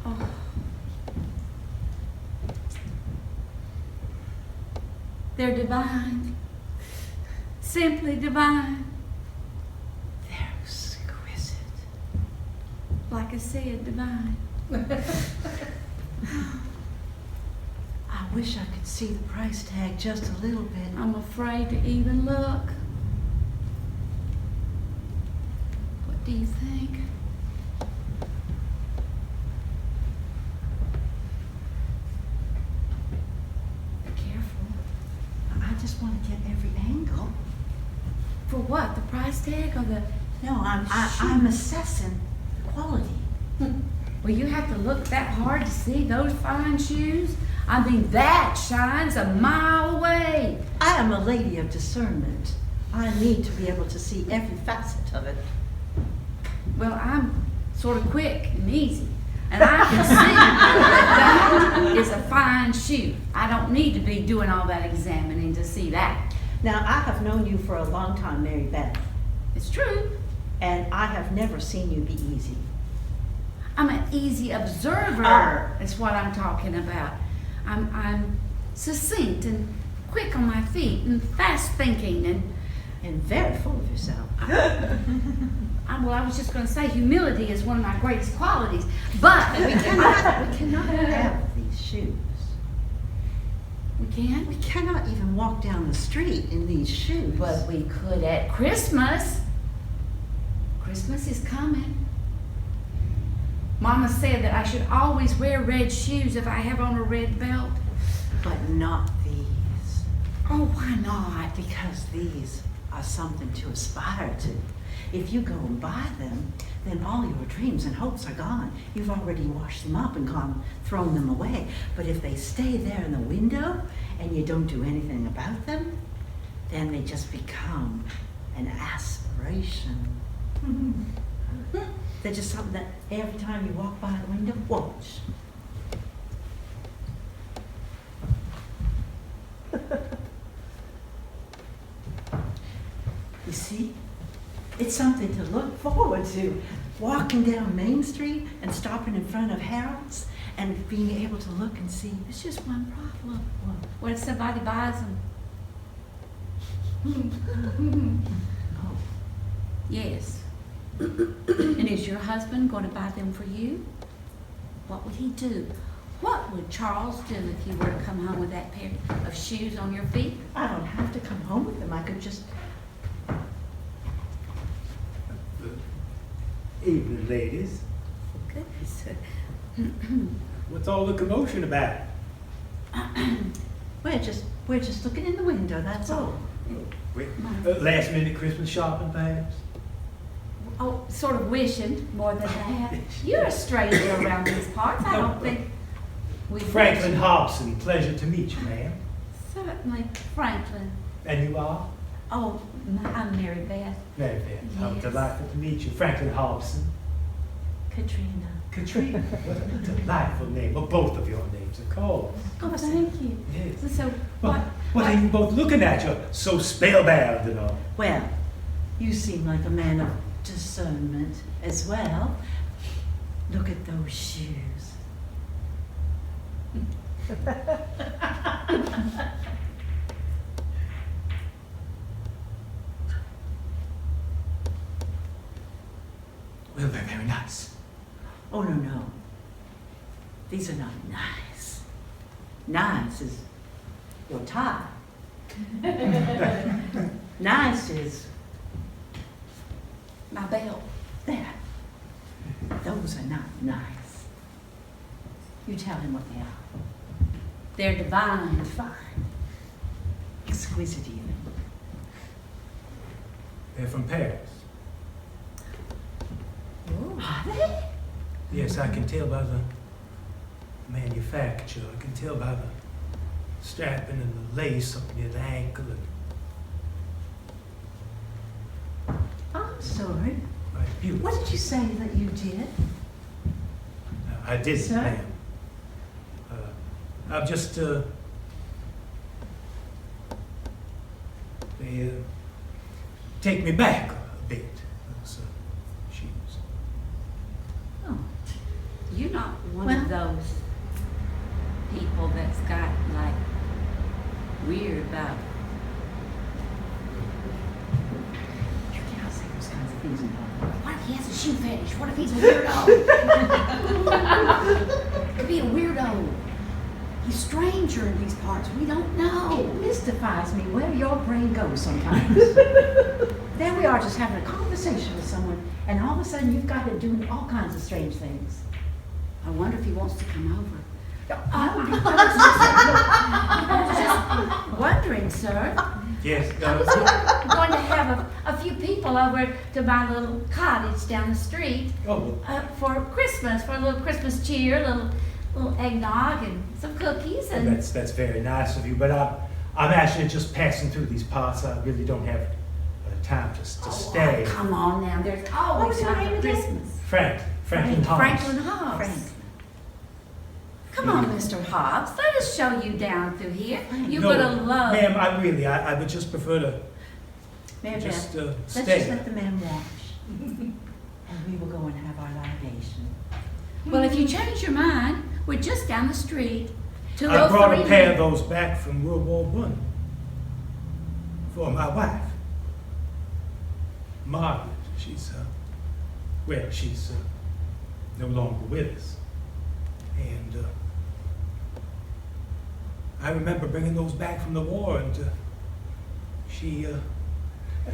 Oh. They're divine. Simply divine. They're exquisite. Like I said, divine. I wish I could see the price tag just a little bit. I'm afraid to even look. What do you think? Be careful. I just want to get every angle. For what? The price tag or the... No, I'm assessing the quality. Well, you have to look that hard to see those fine shoes. I mean, that shines a mile away. I am a lady of discernment. I need to be able to see every facet of it. Well, I'm sort of quick and easy. And I can see that that is a fine shoe. I don't need to be doing all that examining to see that. Now, I have known you for a long time, Mary Beth, It's true. and I have never seen you be easy. I'm an easy observer. That's what I'm talking about. I'm succinct and quick on my feet and fast thinking And very full of yourself. well, I was just going to say humility is one of my greatest qualities, but We cannot have these shoes. we can't. We cannot even walk down the street in these shoes. But we could at Christmas. Christmas is coming. Mama said that I should always wear red shoes if I have on a red belt. But not these. Oh, why not? Because these are something to aspire to. If you go and buy them, then all your dreams and hopes are gone. You've already washed them up and thrown them away. But if they stay there in the window and you don't do anything about them, then they just become an aspiration. They're just something that every time you walk by the window, watch. You see? It's something to look forward to. Walking down Main Street and stopping in front of Harold's and being able to look and see. It's just one problem. What if somebody buys them? Oh, Yes. And is your husband going to buy them for you? What would he do? What would Charles do if you were to come home with that pair of shoes on your feet? I don't have to come home with them. I could just... Evening, ladies. Goodness. What's all the commotion about? We're just looking in the window, that's all. Wait, last minute Christmas shopping, perhaps? Oh, sort of wishing more than that. You're a stranger around these parts. I don't think we... Franklin Hobson, pleasure to meet you, ma'am. Certainly, Franklin. And you are? Oh, I'm Mary Beth. Mary Beth. How Yes. delightful to meet you. Franklin Hobson. Katrina. Katrina. What a delightful name. Well, both of your names, of course. Oh, thank you. Yes. So, What are you both looking at? You're so spellbound and all. Well, you seem like a man of discernment as well. Look at those shoes. Well, they're very nice. Oh, no. These are not nice. Nice is your tie. Nice is my belt. that. Those are not nice. You tell him what they are. They're divine. Fine. Exquisite even. They're from Paris. Are they? Yes, I can tell by the manufacture. I can tell by the strapping and the lace up near the ankle and I'm sorry. right, beautiful. What did you say that you did? I did, Sir? ma'am. I've just take me back a bit, those shoes. Oh, you're not one Well- of those people that's got like weird about. You can't say those kinds of things in public. What if he has a shoe fetish? What if he's a weirdo? Could be a weirdo. He's a stranger in these parts. We don't know. It mystifies me where your brain goes sometimes. There we are just having a conversation with someone, and all of a sudden you've got him doing all kinds of strange things. I wonder if he wants to come over. I I was just wondering, sir. Yes, I was going to have a few people over to my little cottage down the street oh, for Christmas, for a little Christmas cheer, a little eggnog and some cookies. well, And that's very nice of you, but I'm actually just passing through these parts. I really don't have time to stay. Oh, come on now. There's always was your time name for again? Christmas. Franklin Hobbs. Franklin Hobbs. Frank. Come on, Mr. Hobbs. Let us show you down through here. You're No, gonna love. ma'am, I would just prefer to Mary just Beth, let's stay. just let the man wash, and we will go and have our libation. Well, if you change your mind, we're just down the street. I brought a 203 pair of those back from World War I for my wife, Margaret. She's no longer with us, and I remember bringing those back from the war, and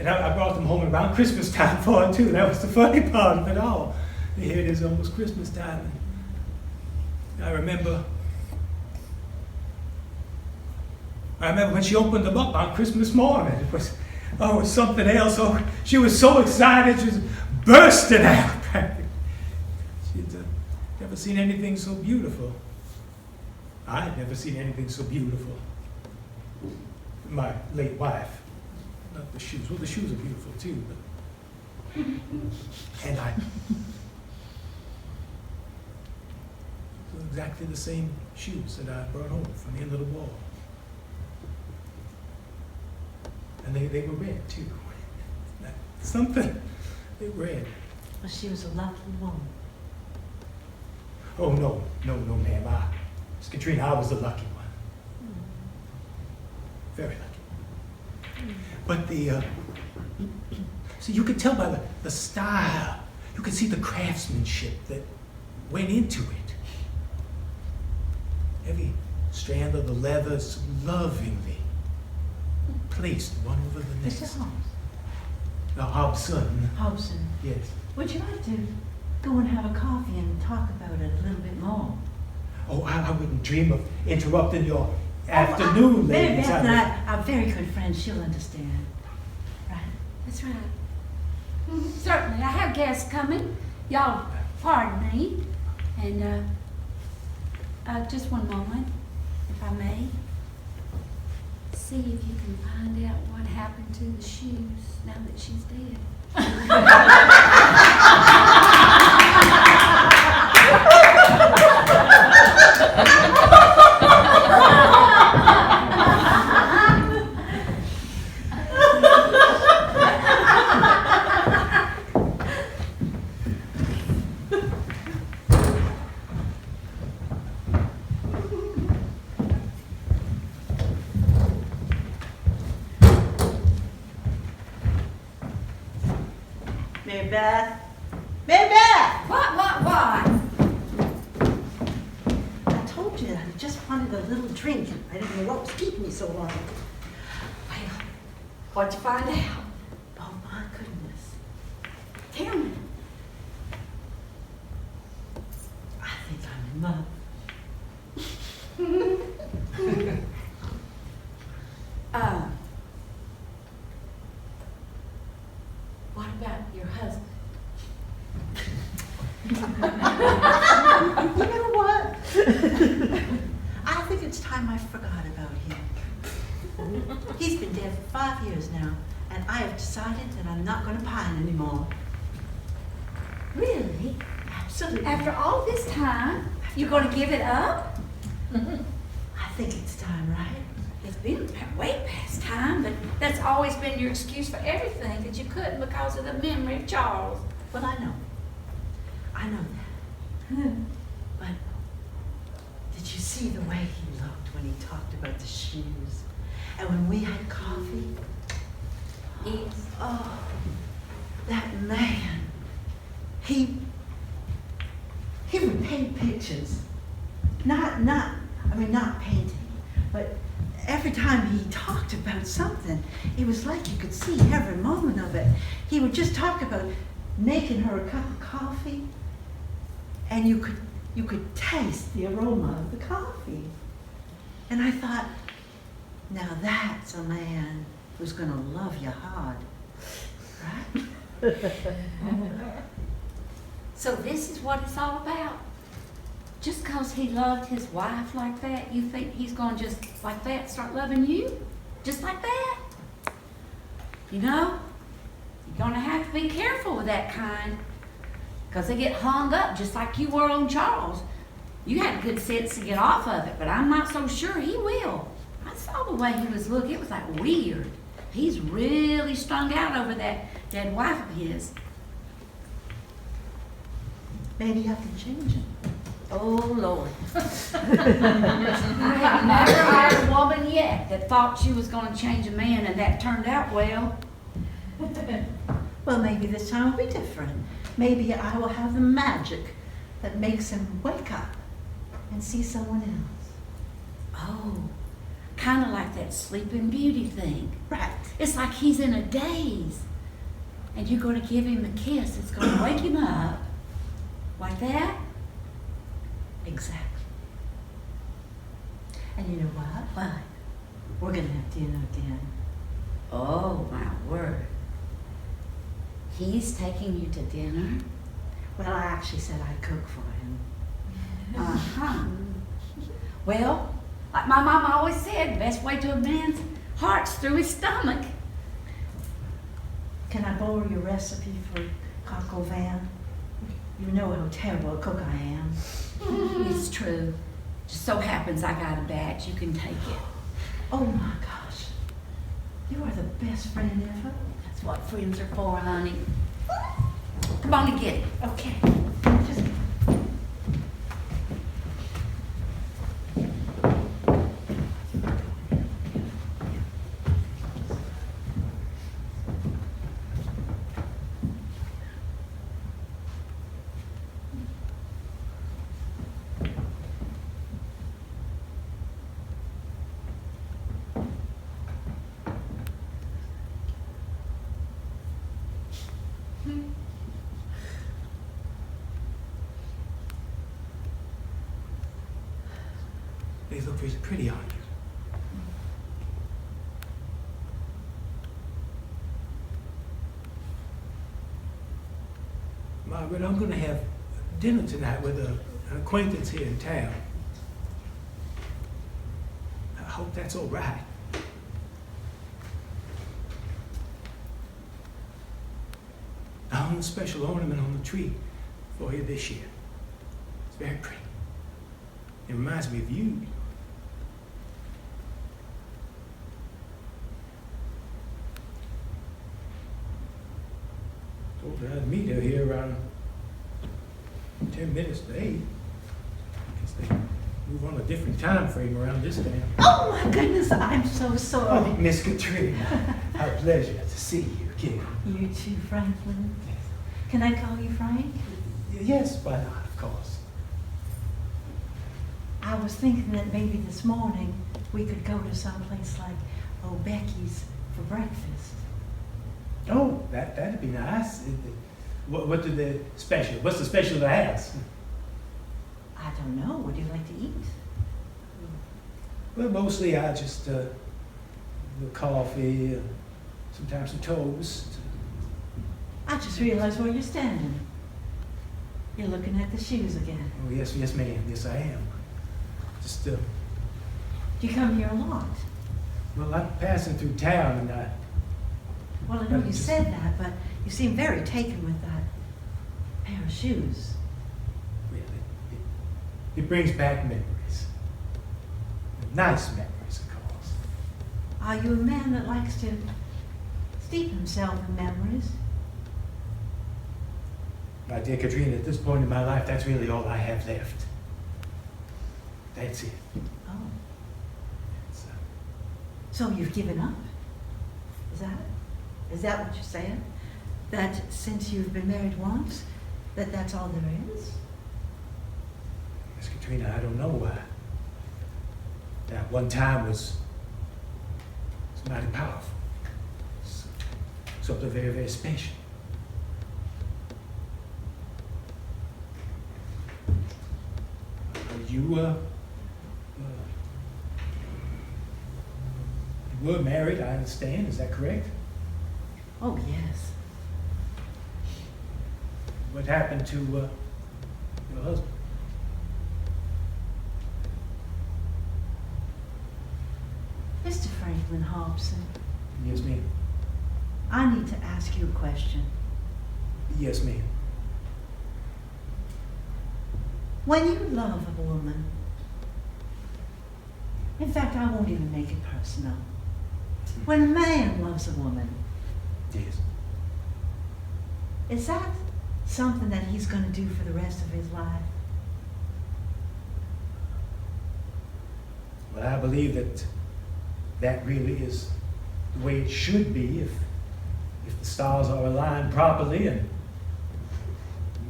I brought them home around Christmas time for her too. That was the funny part of it all. Here it is, almost Christmas time, and I remember when she opened them up on Christmas morning. It was something else. Oh, she was so excited, she was bursting out. She'd never seen anything so beautiful. I had never seen anything so beautiful. My late wife, not the shoes. Well, the shoes are beautiful too, but and exactly the same shoes that I brought home from the end of the war. And they were red too. Something, they were red. Well, she was a lovely woman. Oh, no, ma'am. Miss Katrina, I was the lucky one. Very lucky. But see, you could tell by the style. You could see the craftsmanship that went into it. Every strand of the leather is lovingly placed one over the next. Mr. Holmes. Hobson. Hobson, Yes. would you like to go and have a coffee and talk about it a little bit more? Oh, I wouldn't dream of interrupting your afternoon, Mary ladies. Beth and I are very good friends. She'll understand. Right? That's right. Certainly. I have guests coming. Y'all pardon me. And just one moment, if I may. See if you can find out what happened to the shoes now that she's dead. Mary Beth? Mary Beth! What? I told you I just wanted a little drink. I didn't know what was keeping me so long. Well, what'd you find out? Oh my goodness. Tell me. I think I'm in love. What about your husband? You know what? I think it's time I forgot about him. He's been dead for 5 years now, and I have decided that I'm not going to pine anymore. Really? Absolutely. After all this time, you're going to give it up? I think it's time, right? It's been way past time, but that's always been your excuse for everything, that you couldn't because of the memory of Charles. Well, I know that. But did you see the way he looked when he talked about the shoes? And when we had coffee? Yes. Oh, that man. He would paint pictures. Not painting, but every time he talked about something, it was like you could see every moment of it. He would just talk about making her a cup of coffee, and you could taste the aroma of the coffee. And I thought, now that's a man who's going to love you hard, right? So this is what it's all about. Just because he loved his wife like that, you think he's going to just like that start loving you? Just like that? You know, you're going to have to be careful with that kind, because they get hung up just like you were on Charles. You had good sense to get off of it, but I'm not so sure he will. I saw the way he was looking. It was like weird. He's really strung out over that dead wife of his. Maybe I can change him. Oh, Lord. I have never had a woman yet that thought she was going to change a man and that turned out well. Well, maybe this time will be different. Maybe I will have the magic that makes him wake up and see someone else. Oh, kind of like that Sleeping Beauty thing. Right. It's like he's in a daze. And you're going to give him a kiss. It's going to wake him up. Like that? Exactly. And you know what? What? We're going to have dinner again. Oh, my word. He's taking you to dinner? Well, I actually said I'd cook for him. Uh-huh. Well, like my mama always said, the best way to a man's heart's through his stomach. Can I borrow your recipe for coq au vin? You know how terrible a cook I am. It's true. Just so happens I got a batch. You can take it. Oh my gosh. You are the best friend ever. That's what friends are for, honey. Come on and get it. Okay. Just They look pretty pretty on you. Margaret, I'm going to have dinner tonight with an acquaintance here in town. I hope that's all right. I hung a special ornament on the tree for you this year. It's very pretty. It reminds me of you. Told her I'd meet her here around 10 minutes to 8. I guess they move on a different time frame around this time. oh my goodness, I'm so sorry. Oh, Miss Katrina, a pleasure to see you again. You too, Franklin. Can I call you Frank? Yes, why not, of course. I was thinking that maybe this morning we could go to some place like Becky's for breakfast. Oh, that'd be nice. What's the special of the house? I don't know. Would you like to eat? Well, mostly I just the coffee, sometimes some toast. I just realized where you're standing. You're looking at the shoes again. Oh yes, ma'am. Yes, I am. Just Do you come here a lot? well, I'm passing through town, and Well, I know you Just- said that, but you seem very taken with that pair of shoes. really, it brings back memories. nice memories, of course. Are you a man that likes to steep himself in memories? My dear Katrina, at this point in my life, that's really all I have left. That's it. Oh, It's, so you've given up? Is that what you're saying? That since you've been married once, that's all there is? Miss Katrina, I don't know why. That one time was mighty powerful. Something very, very special. You were married, I understand. Is that correct? Oh, yes. What happened to your husband? Mr. Franklin Hobson, Yes, ma'am. I need to ask you a question. Yes, ma'am. When you love a woman, in fact, I won't even make it personal. When a man loves a woman, Yes. is that something that he's going to do for the rest of his life? Well, I believe that really is the way it should be if the stars are aligned properly and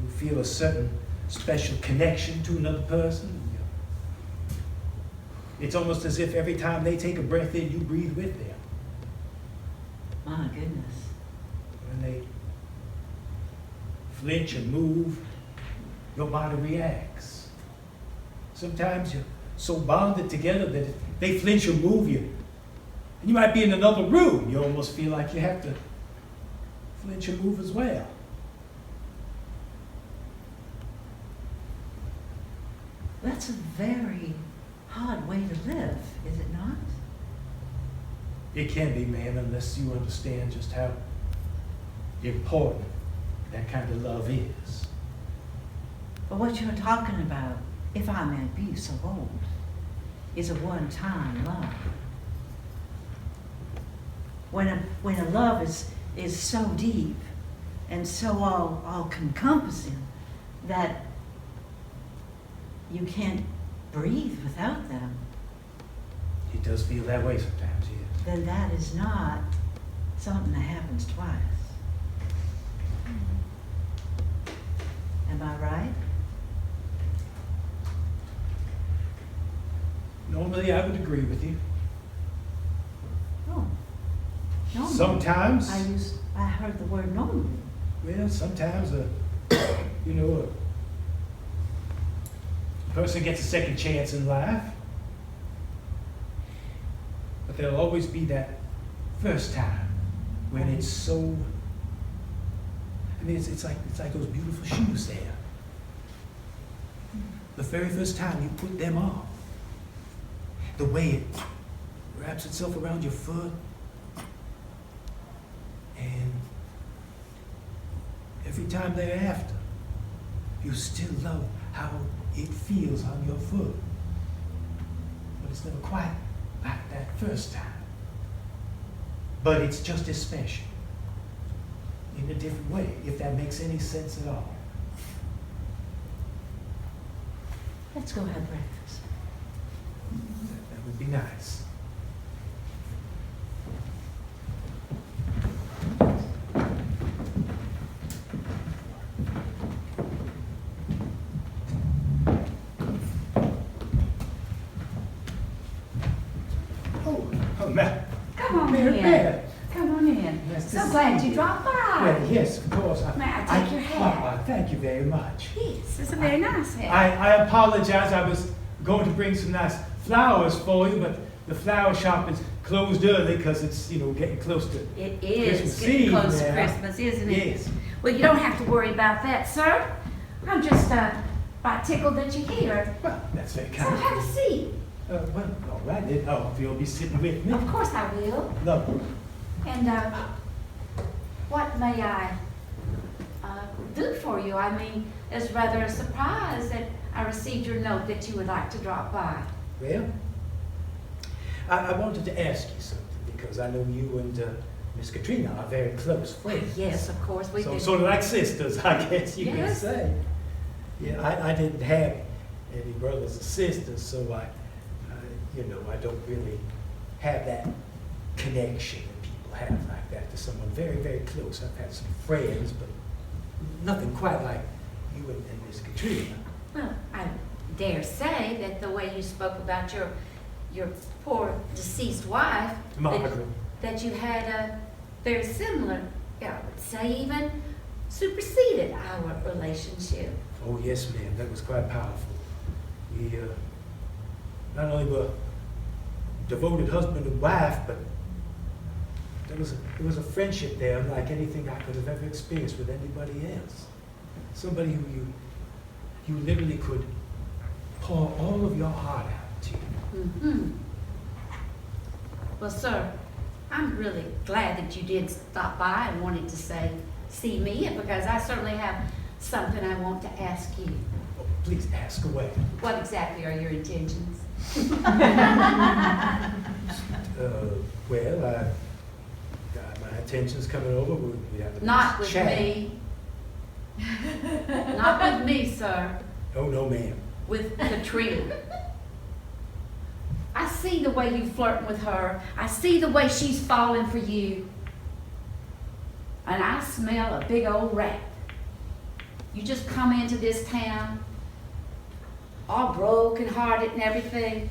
you feel a certain special connection to another person. It's almost as if every time they take a breath in, you breathe with them. My goodness. When they flinch and move, your body reacts. Sometimes you're so bonded together that if they flinch or move you, and you might be in another room, you almost feel like you have to flinch and move as well. That's a very hard way to live, is it not? It can be, ma'am, unless you understand just how important that kind of love is. But what you're talking about, if I may be so bold, is a one-time love. When a love is so deep and so all-encompassing that you can't breathe without them, It does feel that way sometimes, yes. then that is not something that happens twice. Am I right? Normally, I would agree with you. Oh. Normally. Sometimes, I heard the word normally. well, sometimes a person gets a second chance in life, but there'll always be that first time when it's so. I mean, it's like those beautiful shoes there. The very first time you put them on, the way it wraps itself around your foot, and every time thereafter, you still love how it feels on your foot. But it's never quite like that first time. But it's just as special in a different way, if that makes any sense at all. Let's go have breakfast. That would be nice. Oh, Come on Mary in. Beth. Come on in. Nice to So see glad you. you dropped by. Well, yes, of course. May I take your hat? Thank you very much. Yes, it's a very nice hat. I apologize. I was going to bring some nice flowers for you, but the flower shop is closed early because it's, getting close to It is Christmas getting Eve close to now. Christmas, isn't it? Yes. Well, you don't have to worry about that, sir. I'm just about tickled that you're here. Well, that's very So kind. have a seat. Well, all right. Then. Oh, if you'll be sitting with me. Of course I will. Lovely. And what may I do for you? I mean, it's rather a surprise that I received your note that you would like to drop by. Well, I wanted to ask you something, because I know you and Miss Katrina are very close friends. Yes, of course, we So do. sort of like sisters, I guess you could Yes. say. Yeah, I didn't have any brothers or sisters, so I don't really have that connection that people have like that to someone very, very close. I've had some friends, but nothing quite like you and Miss Katrina. Well, I dare say that the way you spoke about your poor deceased wife, Margaret. that you had a very similar, I would say even superseded our relationship. Oh, yes, ma'am, that was quite powerful. We not only were devoted husband and wife, but there was a friendship there unlike anything I could have ever experienced with anybody else. Somebody who you literally could pour all of your heart out to. Mm-hmm. Well, sir, I'm really glad that you did stop by and wanted to see me, because I certainly have something I want to ask you. Oh, please ask away. What exactly are your intentions? Well, my intention's coming over. We have a Not nice with chat. me. Not with me, sir. Oh, no, ma'am. With Katrina. I see the way you flirt with her. I see the way she's falling for you. And I smell a big old rat. You just come into this town, all broken-hearted and everything.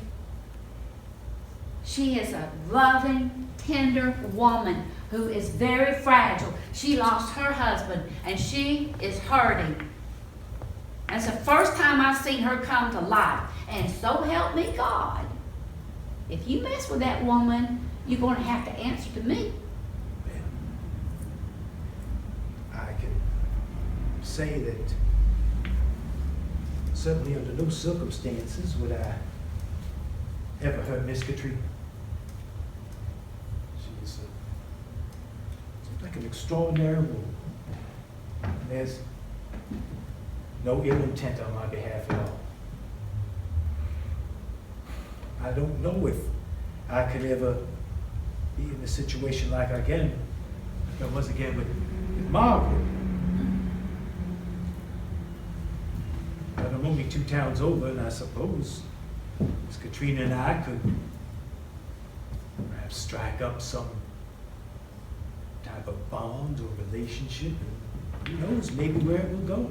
She is a loving, tender woman who is very fragile. She lost her husband, and she is hurting. And it's the first time I've seen her come to life. And so help me God, if you mess with that woman, you're going to have to answer to me. Well, I can say that certainly under no circumstances would I ever hurt Miss Katrina. She's like an extraordinary woman. There's no ill intent on my behalf at all. I don't know if I could ever be in a situation like I was again with Margaret. But I'm only 2 towns over, and I suppose Miss Katrina and I could perhaps strike up some type of bond or relationship, and who knows, maybe where it will go.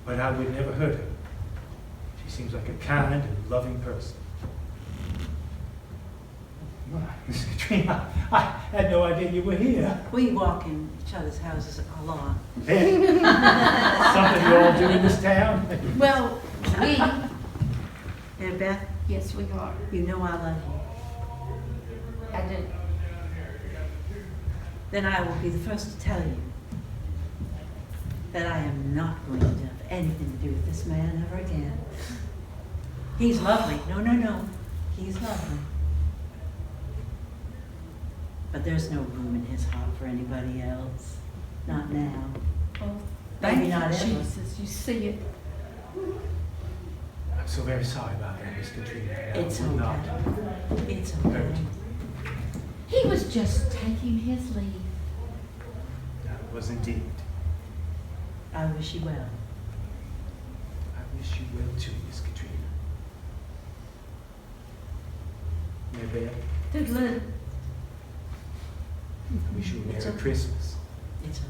But I would never hurt her. She seems like a kind and loving person. My, Miss Katrina, I had no idea you were here. We walk in each other's houses a lot. Something you all do in this town? Well, we, And Beth, yes, we are. you know I love you. I do. Then I will be the first to tell you that I am not going to have anything to do with this man ever again. He's lovely. No. He's lovely. But there's no room in his heart for anybody else. Not now. Oh, Maybe thank not you, ever. Jesus, you see it. I'm so very sorry about that, Miss Katrina. I It's would not okay. It's hurt okay. you. He was just taking his leave. I was indeed. I wish you well. I wish you well too, Miss Katrina. Mary Beth, Toodaloo. I wish you a It's Merry okay. Christmas. It's okay.